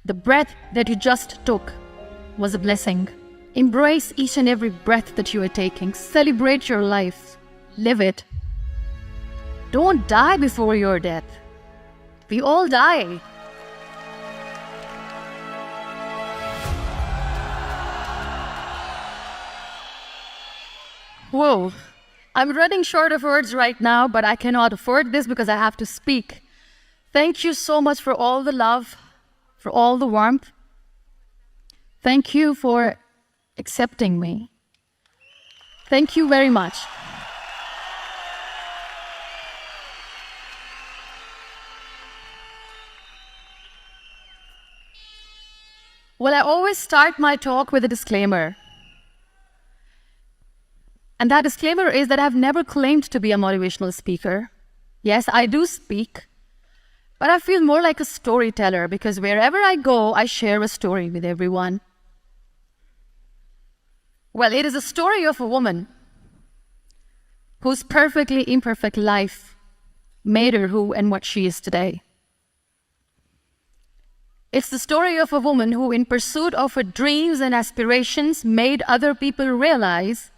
The breath that you just took was a blessing. Embrace each and every breath that you are taking. Celebrate your life. Live it. Don't die before your death. We all die. Whoa. I'm running short of words right now, but I cannot afford this because I have to speak. Thank you so much for all the love, for all the warmth. Thank you for accepting me. Thank you very much. Well, I always start my talk with a disclaimer. And that disclaimer is that I've never claimed to be a motivational speaker. Yes, I do speak, but I feel more like a storyteller because wherever I go, I share a story with everyone. Well, it is a story of a woman whose perfectly imperfect life made her who and what she is today. It's the story of a woman who, in pursuit of her dreams and aspirations, made other people realize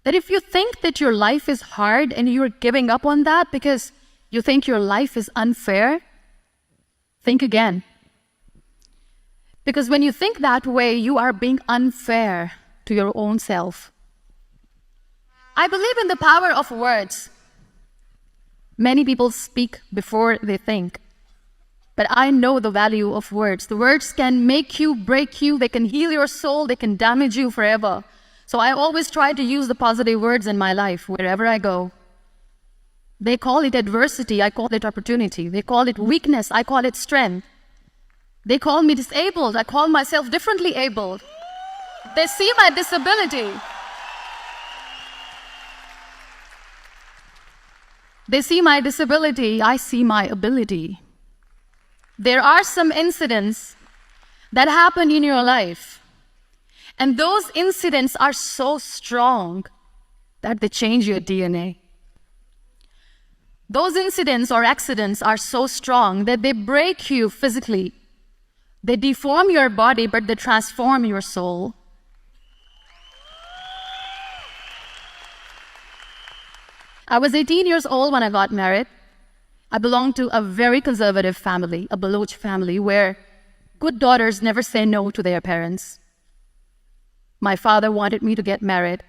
that if you think that your life is hard and you're giving up on that because you think your life is unfair, think again. Because when you think that way, you are being unfair to your own self. I believe in the power of words. Many people speak before they think. But I know the value of words. The words can make you, break you, they can heal your soul, they can damage you forever. So I always try to use the positive words in my life wherever I go. They call it adversity, I call it opportunity. They call it weakness, I call it strength. They call me disabled, I call myself differently abled. They see my disability. They see my disability, I see my ability. There are some incidents that happen in your life, and those incidents are so strong that they change your DNA. Those incidents or accidents are so strong that they break you physically. They deform your body, but they transform your soul. I was 18 years old when I got married. I belonged to a very conservative family, a Baloch family, where good daughters never say no to their parents. My father wanted me to get married,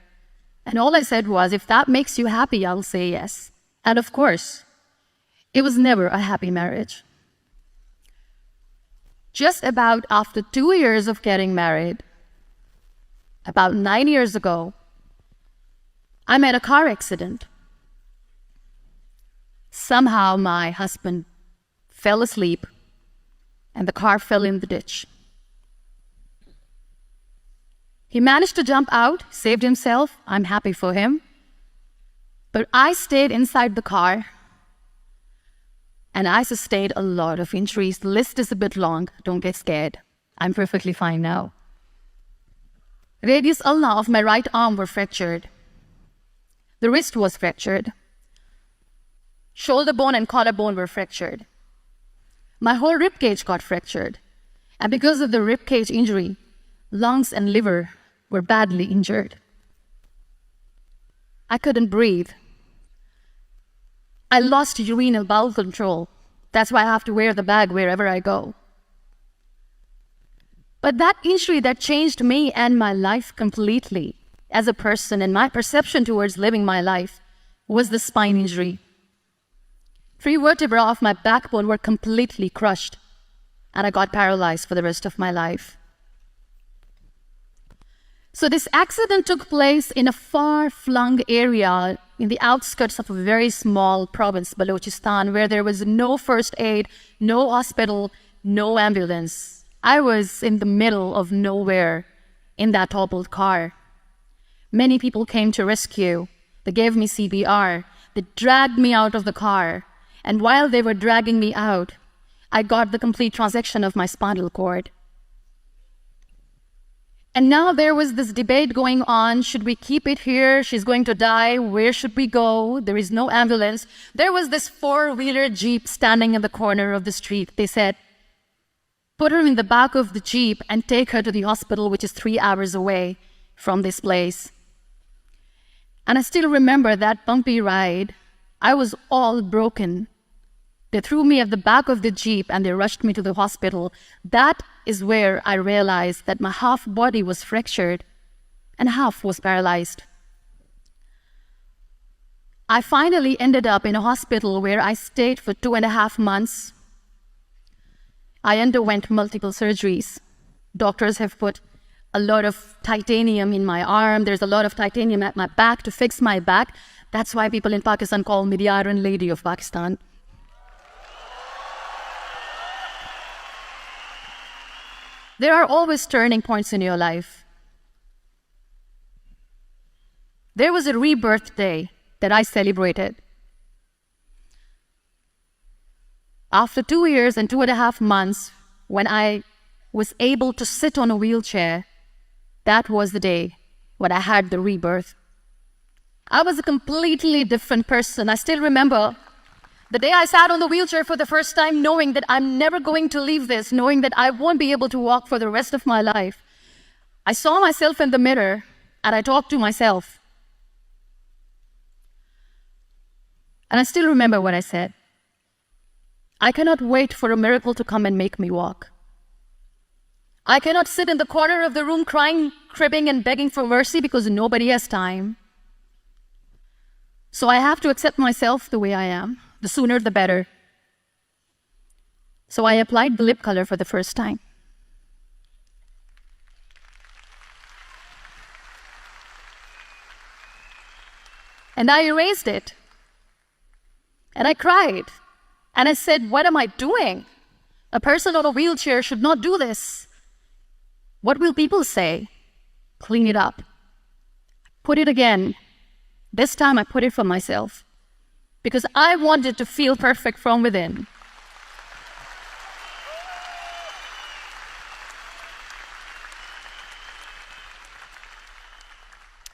and all I said was, if that makes you happy, I'll say yes. And of course, it was never a happy marriage. Just about after 2 years of getting married, about 9 years ago, I met a car accident. Somehow my husband fell asleep and the car fell in the ditch. He managed to jump out, saved himself. I'm happy for him. But I stayed inside the car and I sustained a lot of injuries. The list is a bit long. Don't get scared. I'm perfectly fine now. Radius ulna of my right arm were fractured. The wrist was fractured. Shoulder bone and collarbone were fractured. My whole rib cage got fractured. And because of the rib cage injury, lungs and liver were badly injured. I couldn't breathe. I lost urinary bowel control. That's why I have to wear the bag wherever I go. But that injury that changed me and my life completely as a person and my perception towards living my life was the spine injury. 3 vertebrae of my backbone were completely crushed, and I got paralyzed for the rest of my life. So this accident took place in a far-flung area in the outskirts of a very small province, Balochistan, where there was no first aid, no hospital, no ambulance. I was in the middle of nowhere in that toppled car. Many people came to rescue. They gave me CPR. They dragged me out of the car. And while they were dragging me out, I got the complete transection of my spinal cord. And now there was this debate going on. Should we keep it here? She's going to die. Where should we go? There is no ambulance. There was this 4-wheeler Jeep standing in the corner of the street. They said, put her in the back of the Jeep, and take her to the hospital, which is 3 hours away from this place. And I still remember that bumpy ride. I was all broken. They threw me at the back of the Jeep and they rushed me to the hospital. That is where I realized that my half body was fractured and half was paralyzed. I finally ended up in a hospital where I stayed for 2.5 months. I underwent multiple surgeries. Doctors have put a lot of titanium in my arm. There's a lot of titanium at my back to fix my back. That's why people in Pakistan call me the Iron Lady of Pakistan. There are always turning points in your life. There was a rebirth day that I celebrated. After 2 years and 2.5 months, when I was able to sit on a wheelchair, that was the day when I had the rebirth. I was a completely different person. I still remember the day I sat on the wheelchair for the first time, knowing that I'm never going to leave this, knowing that I won't be able to walk for the rest of my life. I saw myself in the mirror and I talked to myself. And I still remember what I said. I cannot wait for a miracle to come and make me walk. I cannot sit in the corner of the room crying, cribbing, and begging for mercy because nobody has time. So I have to accept myself the way I am. The sooner the better. So I applied the lip color for the first time. And I erased it. And I cried. And I said, what am I doing? A person on a wheelchair should not do this. What will people say? Clean it up. Put it again. This time I put it for myself. Because I wanted to feel perfect from within.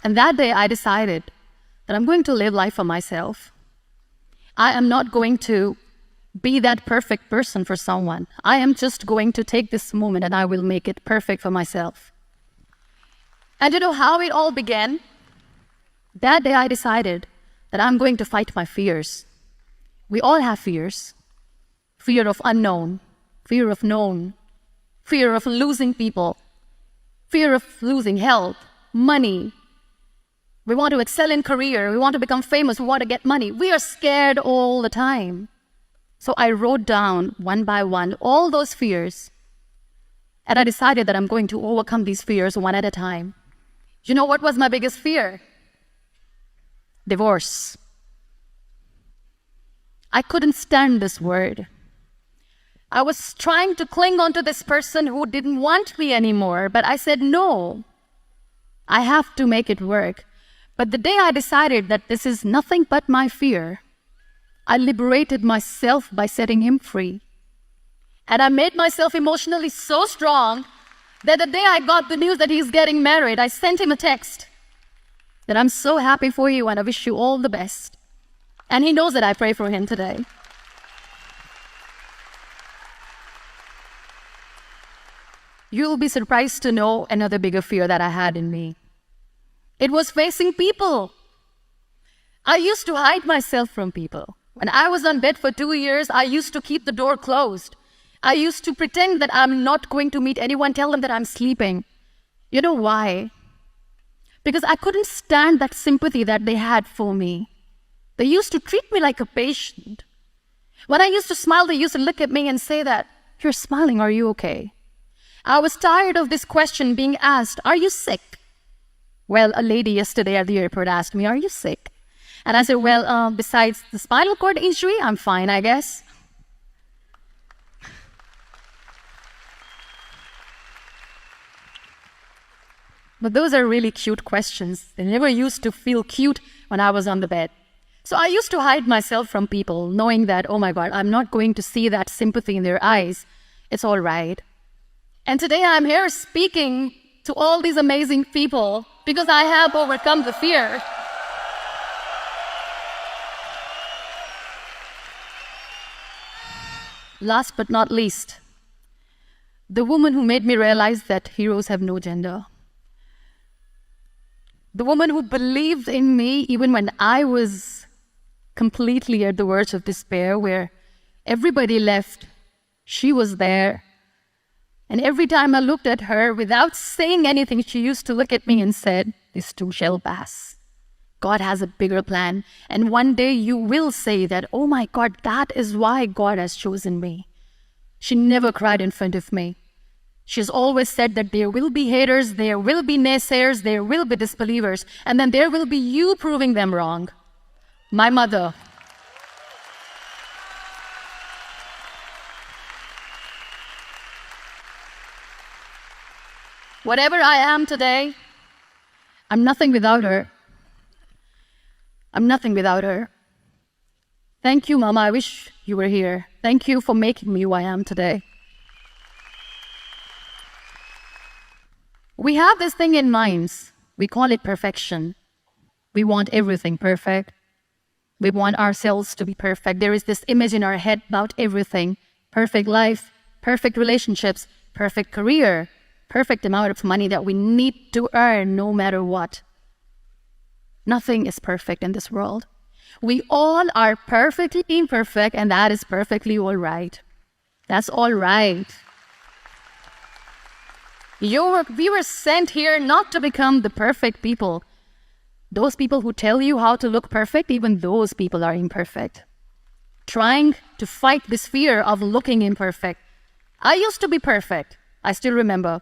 And that day I decided that I'm going to live life for myself. I am not going to be that perfect person for someone. I am just going to take this moment and I will make it perfect for myself. And you know how it all began? That day I decided that I'm going to fight my fears. We all have fears. Fear of unknown, fear of known, fear of losing people, fear of losing health, money. We want to excel in career, we want to become famous, we want to get money. We are scared all the time. So I wrote down one by one all those fears. And I decided that I'm going to overcome these fears one at a time. You know what was my biggest fear? Divorce. I couldn't stand this word. I was trying to cling on to this person who didn't want me anymore, but I said, no, I have to make it work. But the day I decided that this is nothing but my fear, I liberated myself by setting him free. And I made myself emotionally so strong that the day I got the news that he's getting married, I sent him a text that I'm so happy for you and I wish you all the best. And he knows that I pray for him today. You'll be surprised to know another bigger fear that I had in me. It was facing people. I used to hide myself from people. When I was on bed for 2 years, I used to keep the door closed. I used to pretend that I'm not going to meet anyone, tell them that I'm sleeping. You know why? Because I couldn't stand that sympathy that they had for me. They used to treat me like a patient. When I used to smile, they used to look at me and say that, you're smiling, are you okay? I was tired of this question being asked, are you sick? Well, a lady yesterday at the airport asked me, are you sick? And I said, well, besides the spinal cord injury, I'm fine, I guess. But those are really cute questions. They never used to feel cute when I was on the bed. So I used to hide myself from people, knowing that, oh my God, I'm not going to see that sympathy in their eyes. It's all right. And today I'm here speaking to all these amazing people because I have overcome the fear. Last but not least, The woman who made me realize that heroes have no gender. The woman who believed in me even when I was completely at the verge of despair, where everybody left, she was there. And every time I looked at her, without saying anything, she used to look at me and said, "This too shall pass. God has a bigger plan. And one day you will say that, oh my God, that is why God has chosen me." She never cried in front of me. She's always said that there will be haters, there will be naysayers, there will be disbelievers, and then there will be you proving them wrong. My mother. Whatever I am today, I'm nothing without her. I'm nothing without her. Thank you, Mama. I wish you were here. Thank you for making me who I am today. We have this thing in minds. We call it perfection. We want everything perfect. We want ourselves to be perfect. There is this image in our head about everything. Perfect life, perfect relationships, perfect career, perfect amount of money that we need to earn no matter what. Nothing is perfect in this world. We all are perfectly imperfect, and that is perfectly all right. That's all right. We were sent here not to become the perfect people. Those people who tell you how to look perfect, even those people are imperfect. Trying to fight this fear of looking imperfect. I used to be perfect. I still remember.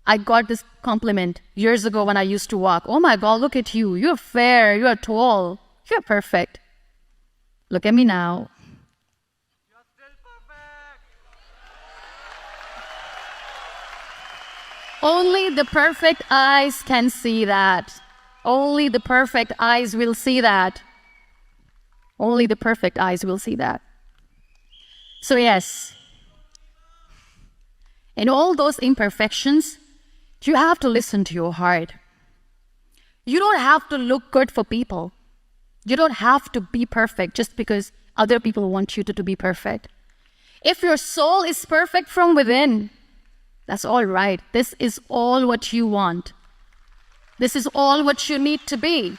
I got this compliment years ago when I used to walk. "Oh my God, look at you. You're fair, you're tall, you're perfect." Look at me now. You're still perfect. Only the perfect eyes can see that. Only the perfect eyes will see that. Only the perfect eyes will see that. So yes, in all those imperfections, you have to listen to your heart. You don't have to look good for people. You don't have to be perfect just because other people want you to be perfect. If your soul is perfect from within, that's all right. This is all what you want. This is all what you need to be.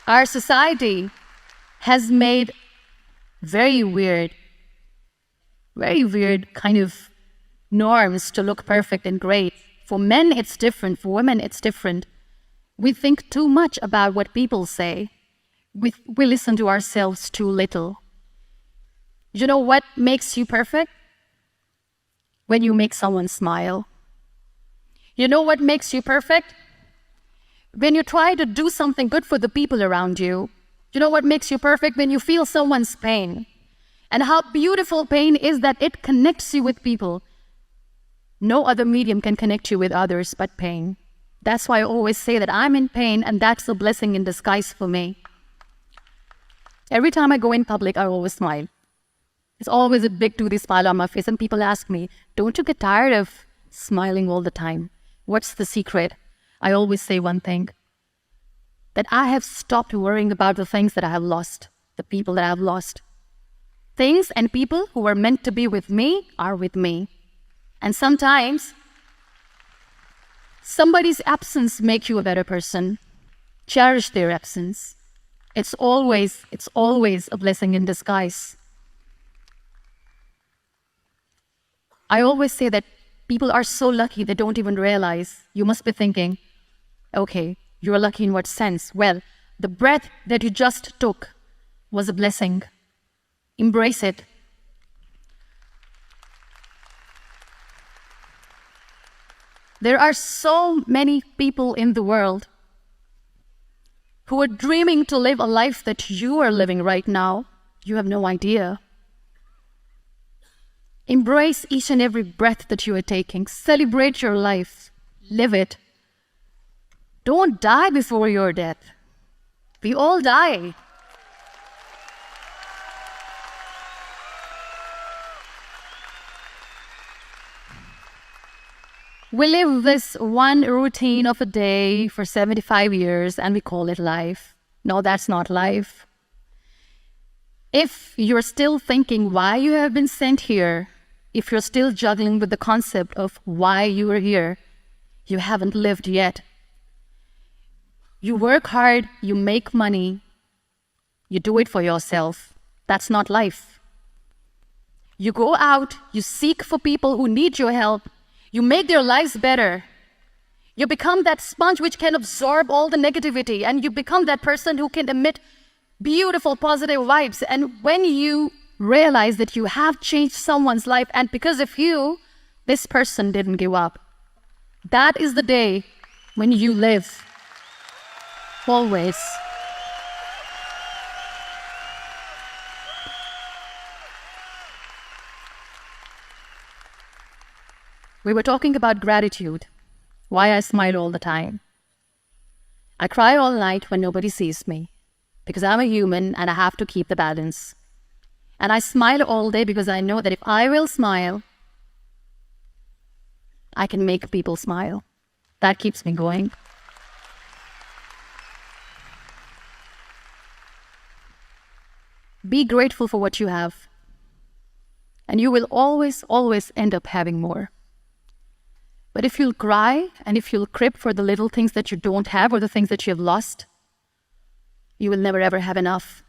Our society has made very weird kind of norms to look perfect and great. For men, it's different. For women, it's different. We think too much about what people say. We listen to ourselves too little. You know what makes you perfect? When you make someone smile. You know what makes you perfect? When you try to do something good for the people around you. You know what makes you perfect? When you feel someone's pain. And how beautiful pain is that it connects you with people. No other medium can connect you with others but pain. That's why I always say that I'm in pain, and that's a blessing in disguise for me. Every time I go in public, I always smile. It's always a big toothy smile on my face, and people ask me, "Don't you get tired of smiling all the time? What's the secret?" I always say one thing, that I have stopped worrying about the things that I have lost, the people that I have lost. Things and people who were meant to be with me are with me. And sometimes, somebody's absence makes you a better person. Cherish their absence. It's always a blessing in disguise. I always say that people are so lucky they don't even realize. You must be thinking, okay, you're lucky in what sense? Well, the breath that you just took was a blessing. Embrace it. There are so many people in the world who are dreaming to live a life that you are living right now. You have no idea. Embrace each and every breath that you are taking. Celebrate your life. Live it. Don't die before your death. We all die. We live this one routine of a day for 75 years and we call it life. No, that's not life. If you're still thinking why you have been sent here, if you're still juggling with the concept of why you are here, you haven't lived yet. You work hard, you make money, you do it for yourself. That's not life. You go out, you seek for people who need your help, you make their lives better. You become that sponge which can absorb all the negativity, and you become that person who can emit beautiful, positive vibes. And when you realize that you have changed someone's life, and because of you, this person didn't give up, that is the day when you live. Always. We were talking about gratitude, why I smile all the time. I cry all night when nobody sees me, because I'm a human and I have to keep the balance. And I smile all day because I know that if I will smile, I can make people smile. That keeps me going. Be grateful for what you have, and you will always, always end up having more. But if you'll cry and if you'll crib for the little things that you don't have or the things that you have lost, you will never ever have enough.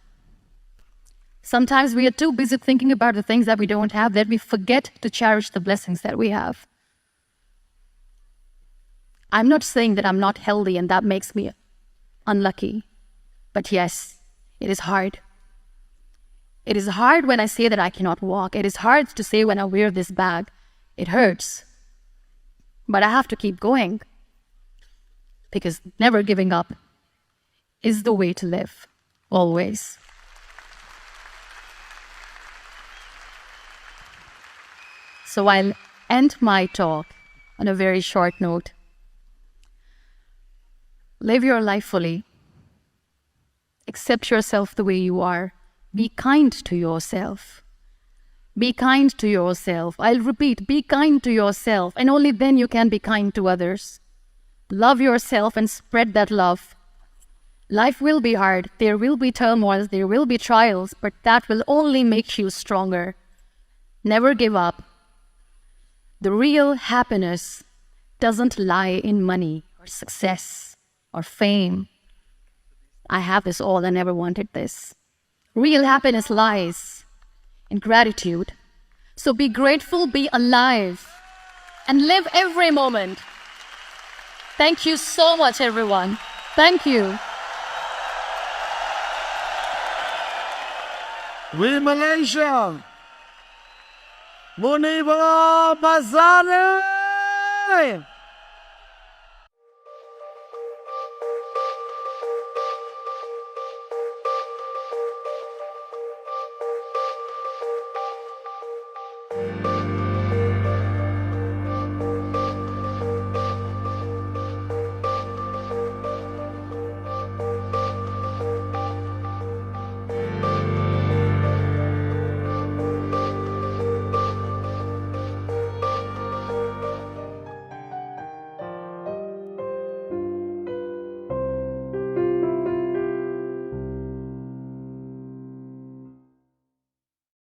Sometimes we are too busy thinking about the things that we don't have that we forget to cherish the blessings that we have. I'm not saying that I'm not healthy and that makes me unlucky. But yes, it is hard. It is hard when I say that I cannot walk. It is hard to say when I wear this bag. It hurts. But I have to keep going. Because never giving up is the way to live. Always. So I'll end my talk on a very short note. Live your life fully. Accept yourself the way you are. Be kind to yourself. Be kind to yourself. I'll repeat, be kind to yourself, and only then you can be kind to others. Love yourself and spread that love. Life will be hard. There will be turmoils. There will be trials, but that will only make you stronger. Never give up. The real happiness doesn't lie in money or success or fame. I have this all. I never wanted this. Real happiness lies in gratitude. So be grateful, be alive, and live every moment. Thank you so much, everyone. Thank you. We Malaysia! Muniba, mazari!